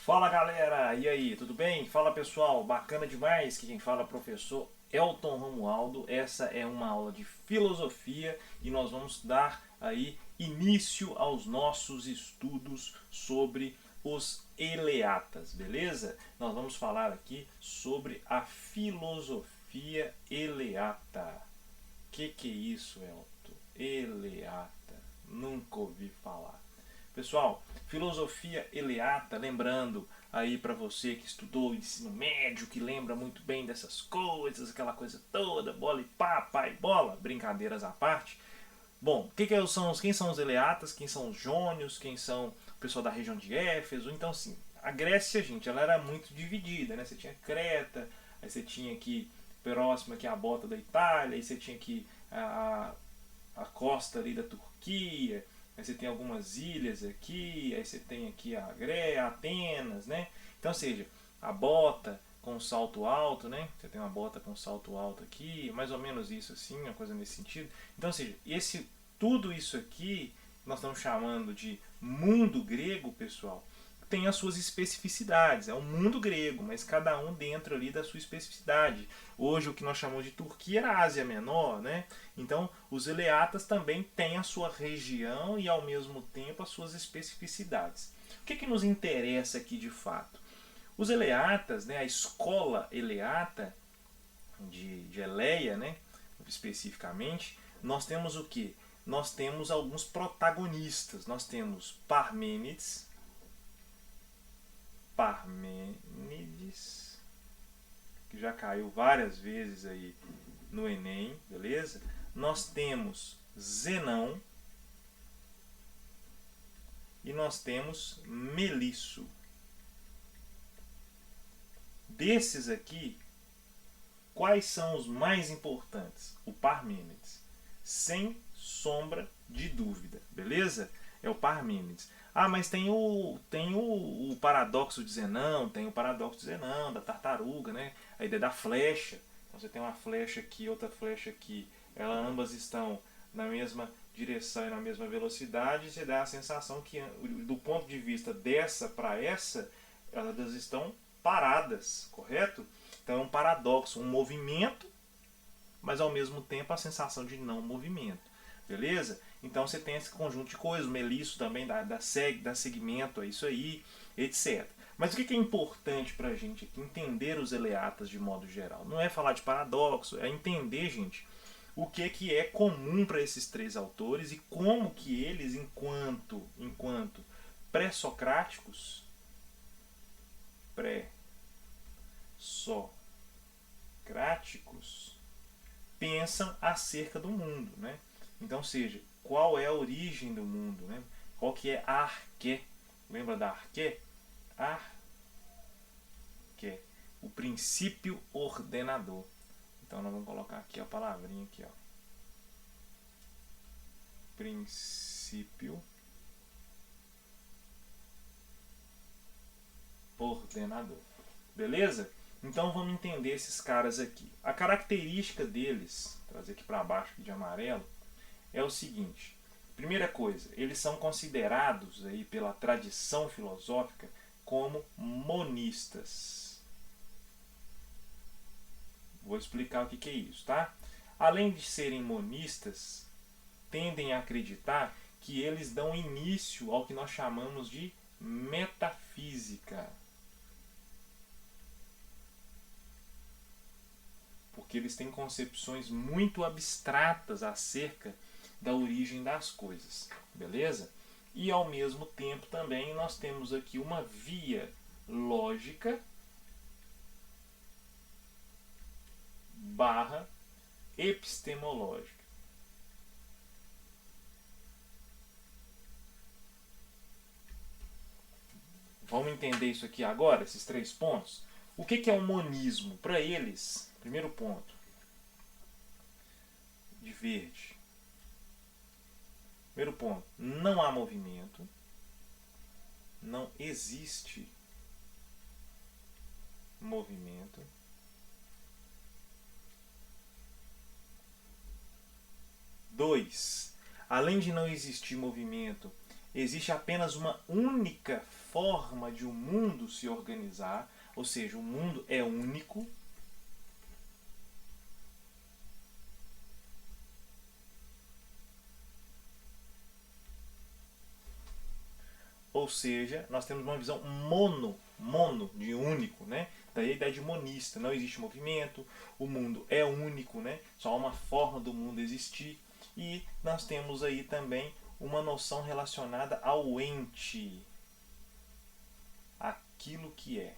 Fala galera, e aí, tudo bem? Fala pessoal, bacana demais que quem fala é o professor Elton Romualdo. Essa é uma aula de filosofia e nós vamos dar aí início aos nossos estudos sobre os eleatas, beleza? Nós vamos falar aqui sobre a filosofia eleata. Que é isso, Elton? Eleata, nunca ouvi falar. Pessoal, filosofia eleata, lembrando aí para você que estudou ensino médio, que lembra muito bem dessas coisas, aquela coisa toda, bola e pá, pá e bola, brincadeiras à parte. Bom, quem são os eleatas, quem são os jônios, quem são o pessoal da região de Éfeso? Então, sim, a Grécia, gente, ela era muito dividida, né? Você tinha Creta, aí você tinha aqui próxima aqui a bota da Itália, aí você tinha aqui a costa ali da Turquia, aí você tem algumas ilhas aqui, aí você tem aqui a Grécia, Atenas, né? Então, ou seja, a bota com salto alto, né? Você tem uma bota com salto alto aqui, mais ou menos isso assim, uma coisa nesse sentido. Então, ou seja, tudo isso aqui nós estamos chamando de mundo grego, pessoal, tem as suas especificidades. É o mundo grego, mas cada um dentro ali da sua especificidade. Hoje o que nós chamamos de Turquia era a Ásia Menor, né? Então os eleatas também têm a sua região e ao mesmo tempo as suas especificidades. O que nos interessa aqui de fato? Os eleatas, né, a escola eleata de Eleia, né, especificamente, nós temos o que? Nós temos alguns protagonistas. Nós temos Parmênides, que já caiu várias vezes aí no Enem, beleza? Nós temos Zenão e nós temos Melisso. Desses aqui, quais são os mais importantes? O Parmênides, sem sombra de dúvida, beleza? É o Parmênides. Ah, mas tem o paradoxo de Zenão, tem o paradoxo de Zenão, da tartaruga, né? A ideia da flecha. Então você tem uma flecha aqui, outra flecha aqui, elas ambas estão na mesma direção e na mesma velocidade, e você dá a sensação que, do ponto de vista dessa para essa, elas estão paradas, correto? Então é um paradoxo, um movimento, mas ao mesmo tempo a sensação de não movimento. Beleza? Então você tem esse conjunto de coisas, o Melisso também dá segmento a isso aí, etc. Mas o que é importante para a gente aqui? Entender os eleatas de modo geral. Não é falar de paradoxo, é entender, gente, o que é comum para esses três autores e como que eles, enquanto pré-socráticos, pré-socráticos, pensam acerca do mundo, né? Então, seja, qual é a origem do mundo, né? Qual que é a arqué? Lembra da arqué? Arqué, o princípio ordenador. Então, nós vamos colocar aqui a palavrinha aqui, ó. Princípio ordenador. Beleza? Então vamos entender esses caras aqui. A característica deles, trazer aqui para baixo de amarelo, é o seguinte. Primeira coisa, eles são considerados aí pela tradição filosófica como monistas. Vou explicar o que é isso, tá? Além de serem monistas, tendem a acreditar que eles dão início ao que nós chamamos de metafísica. Porque eles têm concepções muito abstratas acerca da origem das coisas, beleza? E ao mesmo tempo também nós temos aqui uma via lógica barra epistemológica. Vamos entender isso aqui agora, esses três pontos? O que é o monismo? Para eles, primeiro ponto, de verde. Primeiro ponto, não há movimento, não existe movimento. 2. Além de não existir movimento, existe apenas uma única forma de o mundo se organizar, ou seja, o mundo é único. Ou seja, nós temos uma visão mono, de único, né? Daí a ideia de monista, não existe movimento, o mundo é único, né? Só há uma forma do mundo existir. E nós temos aí também uma noção relacionada ao ente, aquilo que é.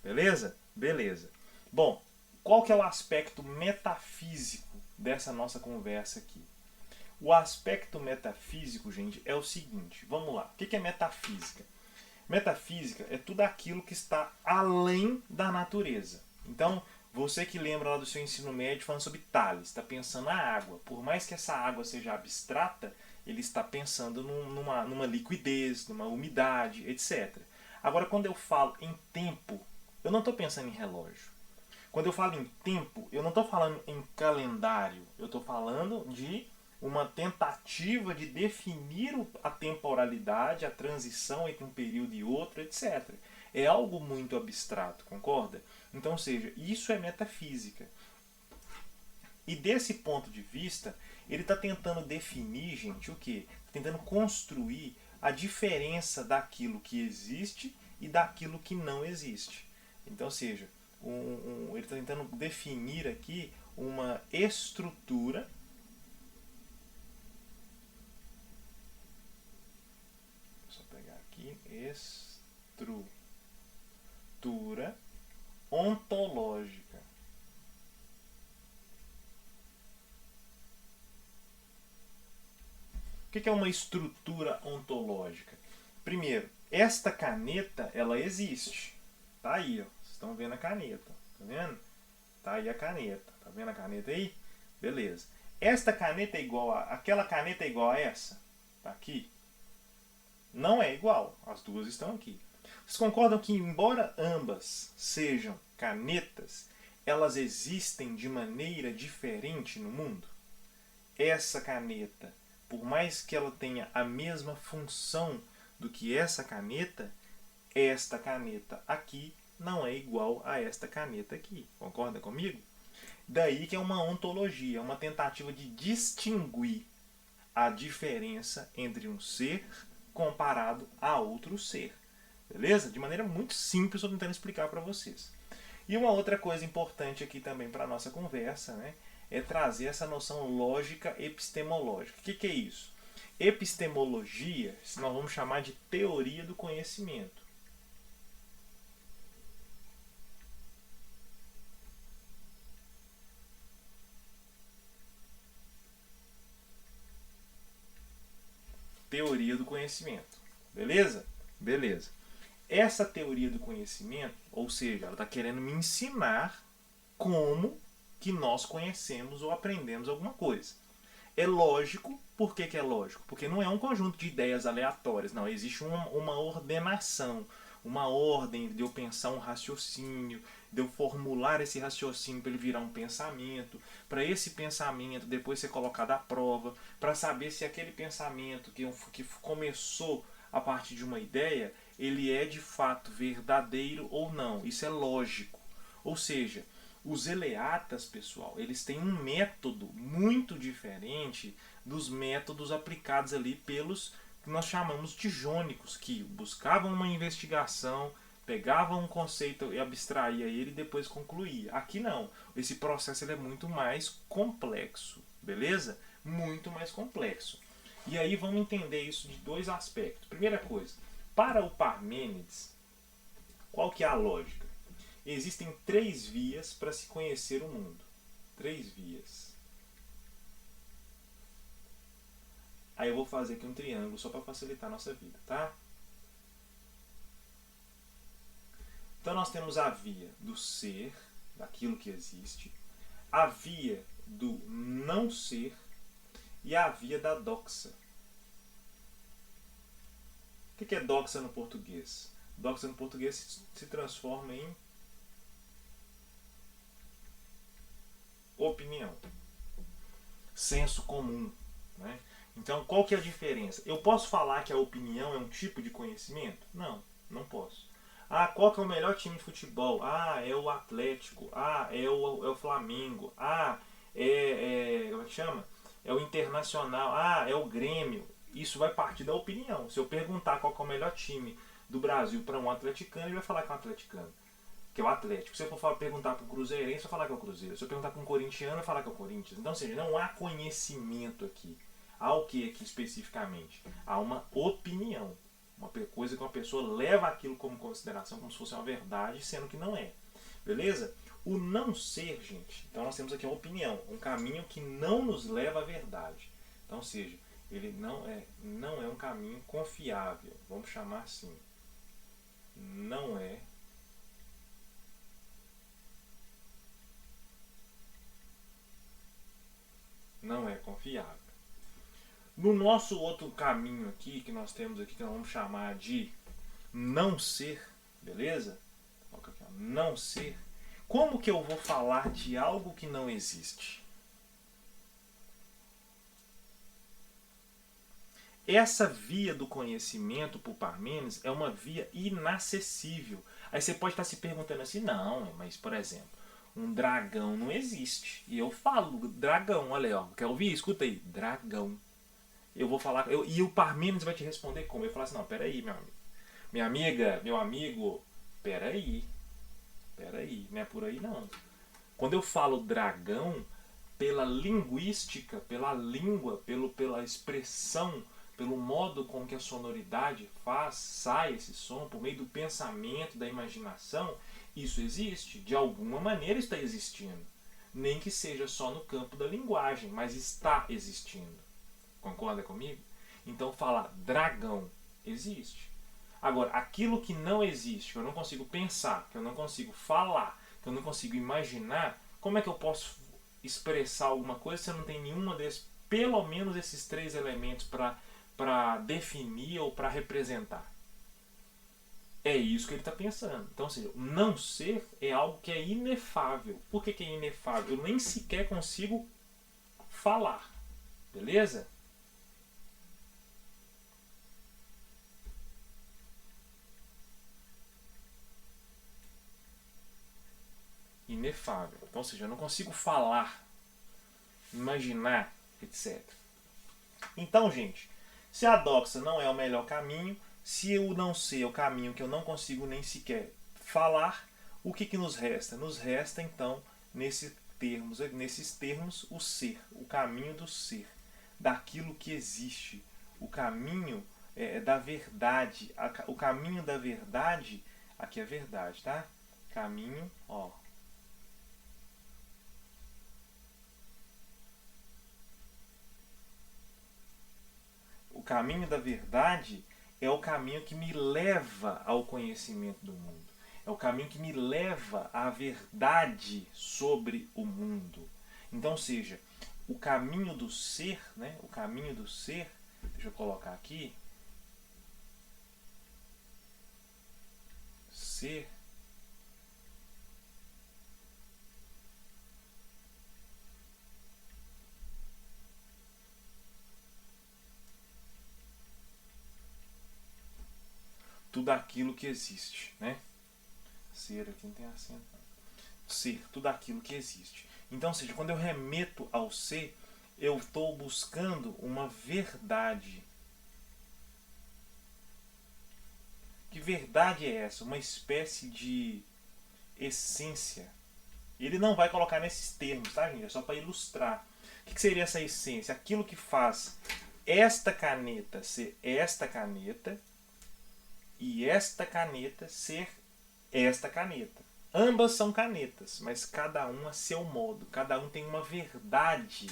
Beleza? Beleza. Bom, qual que é o aspecto metafísico dessa nossa conversa aqui? O aspecto metafísico, gente, é o seguinte. Vamos lá. O que é metafísica? Metafísica é tudo aquilo que está além da natureza. Então, você que lembra lá do seu ensino médio falando sobre Tales, está pensando na água. Por mais que essa água seja abstrata, ele está pensando numa liquidez, numa umidade, etc. Agora, quando eu falo em tempo, eu não estou pensando em relógio. Quando eu falo em tempo, eu não estou falando em calendário. Eu estou falando de uma tentativa de definir a temporalidade, a transição entre um período e outro, etc. É algo muito abstrato, concorda? Então, ou seja, isso é metafísica. E desse ponto de vista, ele está tentando definir, gente, o quê? Tentando construir a diferença daquilo que existe e daquilo que não existe. Então, ou seja, ele está tentando definir aqui uma estrutura. Deixa eu pegar aqui. Estrutura ontológica. O que é uma estrutura ontológica? Primeiro, esta caneta, ela existe. Tá aí, ó. Vocês estão vendo a caneta. Tá vendo? Tá aí a caneta. Tá vendo a caneta aí? Beleza. Esta caneta é igual a... Aquela caneta é igual a essa? Tá aqui? Não é igual. As duas estão aqui. Vocês concordam que, embora ambas sejam canetas, elas existem de maneira diferente no mundo? Essa caneta, por mais que ela tenha a mesma função do que essa caneta, esta caneta aqui não é igual a esta caneta aqui. Concorda comigo? Daí que é uma ontologia, uma tentativa de distinguir a diferença entre um ser comparado a outro ser. Beleza? De maneira muito simples, eu estou tentando explicar para vocês. E uma outra coisa importante aqui também para a nossa conversa, né, é trazer essa noção lógica epistemológica. O que é isso? Epistemologia, nós vamos chamar de teoria do conhecimento. Teoria do conhecimento. Beleza? Beleza. Essa teoria do conhecimento, ou seja, ela está querendo me ensinar como que nós conhecemos ou aprendemos alguma coisa. É lógico. Por que é lógico? Porque não é um conjunto de ideias aleatórias. Não, existe uma ordenação, uma ordem de eu pensar um raciocínio, de eu formular esse raciocínio para ele virar um pensamento, para esse pensamento depois ser colocado à prova, para saber se aquele pensamento que começou a partir de uma ideia, ele é de fato verdadeiro ou não. Isso é lógico. Ou seja, os eleatas, pessoal, eles têm um método muito diferente dos métodos aplicados ali pelos que nós chamamos de jônicos, que buscavam uma investigação, pegavam um conceito e abstraía ele e depois concluía. Aqui não. Esse processo ele é muito mais complexo, beleza? Muito mais complexo. E aí vamos entender isso de dois aspectos. Primeira coisa, para o Parmênides, qual que é a lógica? Existem 3 vias para se conhecer o mundo. 3 vias. Aí eu vou fazer aqui um triângulo só para facilitar a nossa vida, tá? Então nós temos a via do ser, daquilo que existe, a via do não ser e a via da doxa. O que é doxa no português? Doxa no português se transforma em opinião. Senso comum, né? Então, qual que é a diferença? Eu posso falar que a opinião é um tipo de conhecimento? Não, não posso. Ah, qual que é o melhor time de futebol? Ah, é o Atlético. Ah, é o Flamengo. Ah, como é que chama? É o Internacional. Ah, é o Grêmio. Isso vai partir da opinião. Se eu perguntar qual que é o melhor time do Brasil para um atleticano, ele vai falar que é um atleticano, que é o Atlético. Se eu for perguntar para um cruzeirense, vai falar que é o Cruzeiro. Se eu perguntar para um corintiano, vai falar que é o Corinthians. Então, ou seja, não há conhecimento aqui. Há o que aqui especificamente? Há uma opinião. Uma coisa que uma pessoa leva aquilo como consideração, como se fosse uma verdade, sendo que não é. Beleza? O não ser, gente, então nós temos aqui uma opinião, um caminho que não nos leva à verdade. Então, ou seja, ele não é um caminho confiável. Vamos chamar assim. Não é confiável. No nosso outro caminho aqui, que nós temos aqui, que nós vamos chamar de não ser, beleza? Não ser. Como que eu vou falar de algo que não existe? Essa via do conhecimento por Parmênides é uma via inacessível. Aí você pode estar se perguntando assim, não, mas por exemplo, um dragão não existe. E eu falo dragão, olha aí, ó, quer ouvir? Escuta aí, dragão. Eu vou falar, e o Parmênides vai te responder como? Eu falo assim, não, peraí, meu amigo. Minha amiga, meu amigo, peraí, não é por aí não. Quando eu falo dragão, pela linguística, pela língua, pela expressão, pelo modo com que a sonoridade sai esse som, por meio do pensamento, da imaginação, isso existe. De alguma maneira está existindo. Nem que seja só no campo da linguagem, mas está existindo. Concorda comigo? Então falar dragão existe. Agora, aquilo que não existe, que eu não consigo pensar, que eu não consigo falar, que eu não consigo imaginar, como é que eu posso expressar alguma coisa se eu não tenho nenhuma desses, pelo menos esses três elementos para definir ou para representar? É isso que ele está pensando. Então, ou seja, o não ser é algo que é inefável. Por que é inefável? Eu nem sequer consigo falar. Beleza? Inefável. Então, ou seja, eu não consigo falar, imaginar, etc. Então, gente, se a doxa não é o melhor caminho, se o não ser é o caminho que eu não consigo nem sequer falar, o que nos resta? Nos resta, então, nesses termos, o ser, o caminho do ser, daquilo que existe, o caminho da verdade, o caminho da verdade, aqui é verdade, tá? Caminho, ó, o caminho da verdade é o caminho que me leva ao conhecimento do mundo. É o caminho que me leva à verdade sobre o mundo. Então, ou seja, o caminho do ser, né? O caminho do ser, deixa eu colocar aqui, ser tudo aquilo que existe, né? Ser aqui não tem acento. Ser tudo aquilo que existe. Então, ou seja, quando eu remeto ao ser, eu estou buscando uma verdade. Que verdade é essa? Uma espécie de essência. Ele não vai colocar nesses termos, tá, gente? É só para ilustrar. O que seria essa essência? Aquilo que faz esta caneta ser esta caneta e esta caneta ser esta caneta. Ambas são canetas, mas cada um a seu modo. Cada um tem uma verdade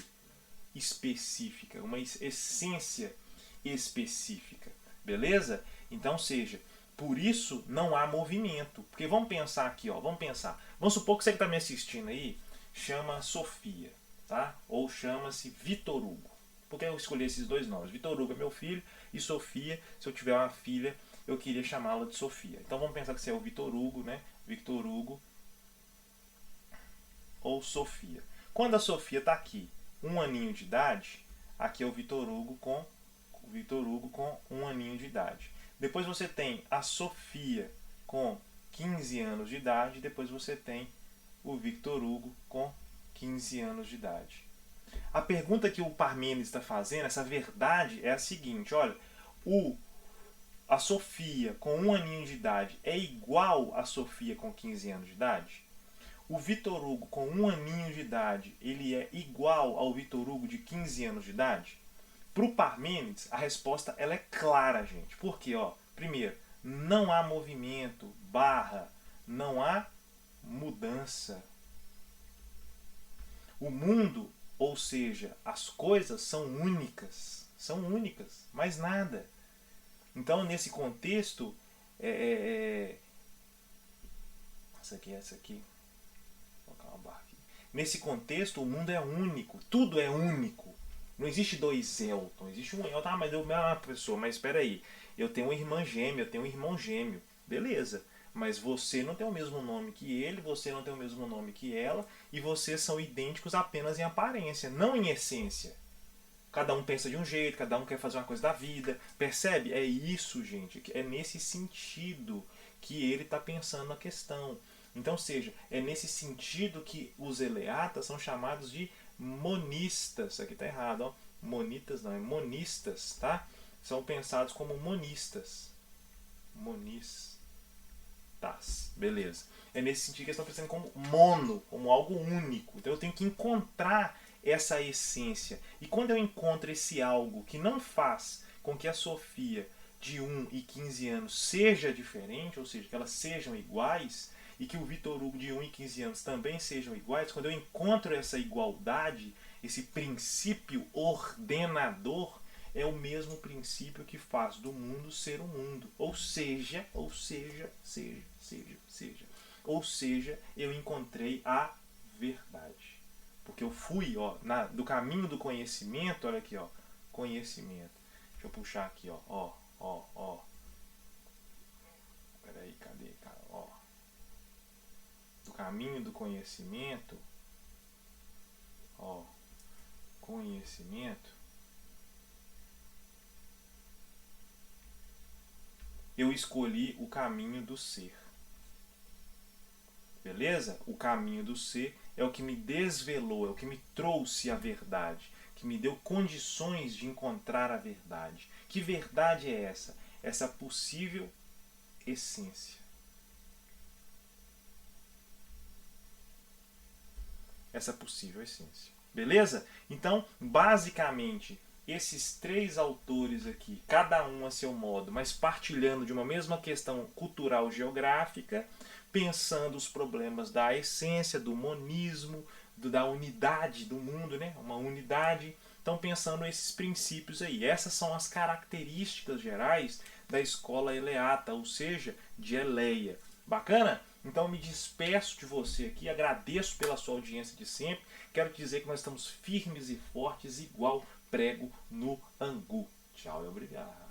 específica, uma essência específica. Beleza? Então, seja, por isso não há movimento. Porque vamos pensar aqui, ó, vamos pensar. Vamos supor que você que está me assistindo aí chama Sofia, tá? Ou chama-se Vitor Hugo. Por que eu escolhi esses dois nomes? Vitor Hugo é meu filho e Sofia, se eu tiver uma filha, eu queria chamá-la de Sofia. Então vamos pensar que você é o Vitor Hugo, né? Victor Hugo ou Sofia. Quando a Sofia está aqui, 1 aninho de idade, aqui é o Vitor Hugo com 1 aninho de idade. Depois você tem a Sofia com 15 anos de idade, depois você tem o Victor Hugo com 15 anos de idade. A pergunta que o Parmênides está fazendo, essa verdade, é a seguinte: olha, a Sofia com 1 aninho de idade é igual a Sofia com 15 anos de idade? O Victor Hugo com 1 aninho de idade, ele é igual ao Victor Hugo de 15 anos de idade? Para o Parmênides, a resposta ela é clara, gente. Por quê? Primeiro, não há movimento, não há mudança. O mundo, ou seja, as coisas são únicas, mais nada. Então, nesse contexto, essa aqui, vou colocar uma barra aqui. Nesse contexto, o mundo é único, tudo é único. Não existe dois Elton, existe um Elton. Mas eu, professor, mas espera aí, eu tenho uma irmã gêmea, eu tenho um irmão gêmeo, beleza? Mas você não tem o mesmo nome que ele, você não tem o mesmo nome que ela, e vocês são idênticos apenas em aparência, não em essência. Cada um pensa de um jeito, cada um quer fazer uma coisa da vida, percebe? É isso, gente, é nesse sentido que ele está pensando na questão. Então, seja, é nesse sentido que os eleatas são chamados de monistas. Aqui está errado, ó. Monitas não, é monistas, tá? São pensados como monistas. Monistas. Beleza. É nesse sentido que eles estão pensando como mono, como algo único. Então eu tenho que encontrar essa essência. E quando eu encontro esse algo que não faz com que a Sofia de 1 e 15 anos seja diferente, ou seja, que elas sejam iguais, e que o Victor Hugo de 1 e 15 anos também sejam iguais, quando eu encontro essa igualdade, esse princípio ordenador, é o mesmo princípio que faz do mundo ser um mundo. Ou seja, eu encontrei a verdade. Porque eu fui, do caminho do conhecimento, olha aqui, conhecimento. Deixa eu puxar aqui, Peraí, cadê, cara? Do caminho do conhecimento, conhecimento, eu escolhi o caminho do ser. Beleza? O caminho do ser é o que me desvelou, é o que me trouxe a verdade, que me deu condições de encontrar a verdade. Que verdade é essa? Essa possível essência. Essa possível essência. Beleza? Então, basicamente, esses 3 autores aqui, cada um a seu modo, mas partilhando de uma mesma questão cultural geográfica, pensando os problemas da essência, do monismo, da unidade do mundo, né? Uma unidade. Então, pensando esses princípios aí. Essas são as características gerais da escola eleata, ou seja, de Eleia. Bacana? Então, me despeço de você aqui, agradeço pela sua audiência de sempre. Quero te dizer que nós estamos firmes e fortes, igual prego no angu. Tchau e obrigado.